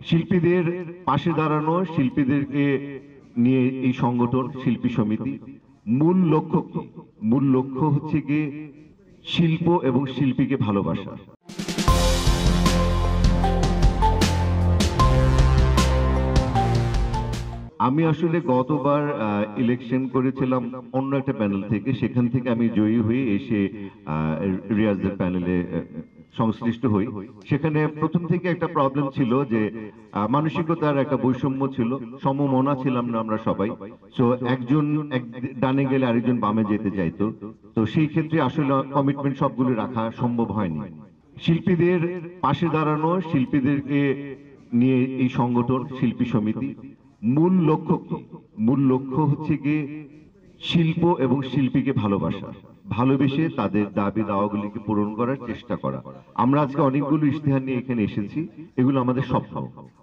শিল্পীদের পাশে দাঁড়ানো, শিল্পীদেরকে নিয়ে এই সংগঠন শিল্পী সমিতি। মূল লক্ষ্য কি? মূল লক্ষ্য হচ্ছে গিয়ে শিল্প এবং শিল্পীকে ভালোবাসা। আমি আসলে গতবার ইলেকশন করেছিলাম অন্য একটা প্যানেল থেকে, সেখান থেকে আমি জয়ী হয়ে এসে রিয়াজের প্যানেলে সংশ্লিষ্ট হই। সেখানে প্রথম থেকে একটা প্রবলেম ছিল যে মানসিকতার একটা বৈষম্য ছিল, সমমনা ছিলাম না আমরা সবাই। তো একজন ডানে গেলে আরেকজন বামে যেতে চাইতো। তো সেই ক্ষেত্রে আসলে কমিটমেন্ট সবগুলো রাখা সম্ভব হয়নি। শিল্পীদের পাশে দাঁড়ানো, শিল্পীদেরকে নিয়ে এই সংগঠন শিল্পী সমিতি। মূল লক্ষ্য কি? মূল লক্ষ্য হচ্ছে গিয়ে শিল্প এবং শিল্পীকে ভালোবাসা, ভালোবেসে তাদের দাবি দাওয়াগুলিকে পূরণ করার চেষ্টা করা। আমরা আজকে অনেকগুলো ইশতেহার নিয়ে এখানে এসেছি, এগুলো আমাদের স্বপ্ন।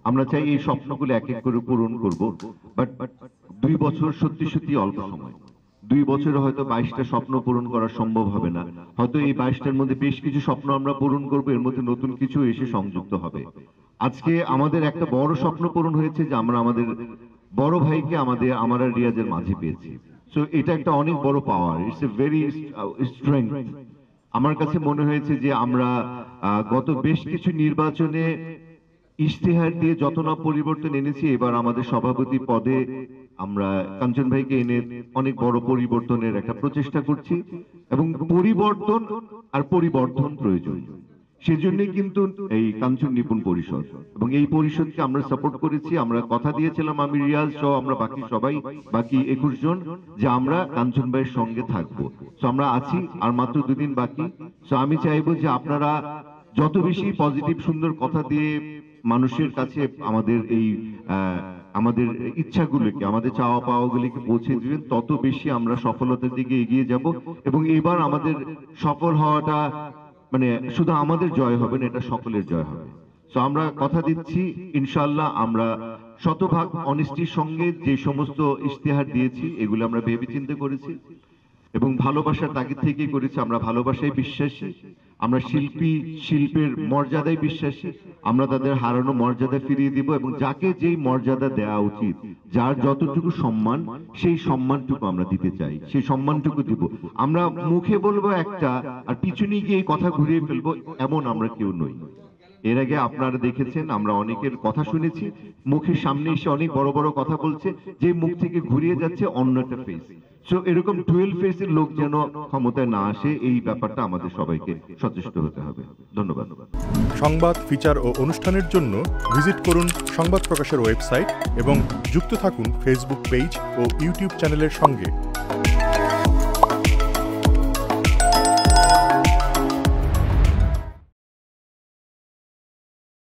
আমরা চাই এই স্বপ্নগুলো এক এক করে পূরণ করব। বাট 2 বছর সত্যি সত্যি অল্প সময়। 2 বছরে হয়তো 22টা স্বপ্ন পূরণ করা সম্ভব হবে না। হয়তো এই 22টার মধ্যে বেশ কিছু স্বপ্ন আমরা পূরণ করবো, এর মধ্যে নতুন কিছু এসে সংযুক্ত হবে। আজকে আমাদের একটা বড় স্বপ্ন পূরণ হয়েছে যে আমরা আমাদের বড় ভাইকে আমার আর রিয়াজের মাঝে পেয়েছি। সো এটা একটা অনেক বড় পাওয়ার, ইটস এ ভেরি স্ট্রেংথ। আমার কাছে মনে হয়েছে যে আমরা গত বেশ কিছু নির্বাচনে ইশতেহার দিয়ে যত না পরিবর্তন এনেছি, এবার আমাদের সভাপতি পদে আমরা কাঞ্চন ভাইকে এনে অনেক বড় পরিবর্তনের একটা প্রচেষ্টা করছি। এবং পরিবর্তন আর পরিবর্ধন প্রয়োজন, সেজন্যই কিন্তু এই কাঞ্চন নিপুণ পরিষদ, এবং এই পরিষদকে আমরা সাপোর্ট করেছি। আমরা কথা দিয়েছিলাম, আমি রিয়াজ সহ আমরা বাকি সবাই, বাকি 21 জন, যে আমরা কাঞ্চন ভাইয়ের সঙ্গে থাকবো। তো আমরা আছি, আর মাত্র 2 দিন বাকি। তো আমি চাইবো যে আপনারা যত বেশি পজিটিভ সুন্দর কথা দিয়ে মানুষের কাছে আমাদের এই আমাদের ইচ্ছাগুলোকে, আমাদের চাওয়া পাওয়াগুলিকে পৌঁছে দিবেন, তত বেশি আমরা সফলতার দিকে এগিয়ে যাব। এবং এবার আমাদের সফল হওয়াটা মানে শুধু আমাদের জয় হবে না, এটা সকলের জয় হবে। তো আমরা কথা দিচ্ছি, ইনশাআল্লাহ আমরা শতভাগ অনেস্টির সঙ্গে যে সমস্ত ইশতেহার দিয়েছি এগুলো আমরা ভেবে চিন্তে করেছি এবং ভালোবাসার তাগিদ থেকেই করেছি। আমরা ভালোবাসায় বিশ্বাসী, আমরা শিল্পের মর্যাদায় বিশ্বাসী। আমরা তাদের হারানো মর্যাদা ফিরিয়ে দিব, এবং যাকে যেই মর্যাদা দেওয়া উচিত, যার যতটুকু সম্মান, সেই সম্মানটুকু আমরা দিতে চাই, সেই সম্মানটুকু দিব। আমরা মুখে বলবো একটা আর পিছনে গিয়ে এই কথা ঘুরিয়ে ফেলবো, এমন আমরা কেউ নই। এর আগে আপনারা দেখেছেন, আমরা অনেকের কথা শুনেছি, মুখের সামনে এসে অনেক বড় বড় কথা বলছে, যে মুখ থেকে ঘুরিয়ে যাচ্ছে অন্য একটা ফেস। সো এরকম ডুয়েল ফেসের লোক যেন ক্ষমতায় না আসে, এই ব্যাপারটা আমাদের সবাইকে সচেষ্ট হতে হবে। ধন্যবাদ। সংবাদ, ফিচার ও অনুষ্ঠানের জন্য ভিজিট করুন সংবাদ প্রকাশের ওয়েবসাইট এবং যুক্ত থাকুন ফেসবুক পেজ ও ইউটিউব চ্যানেলের সঙ্গে।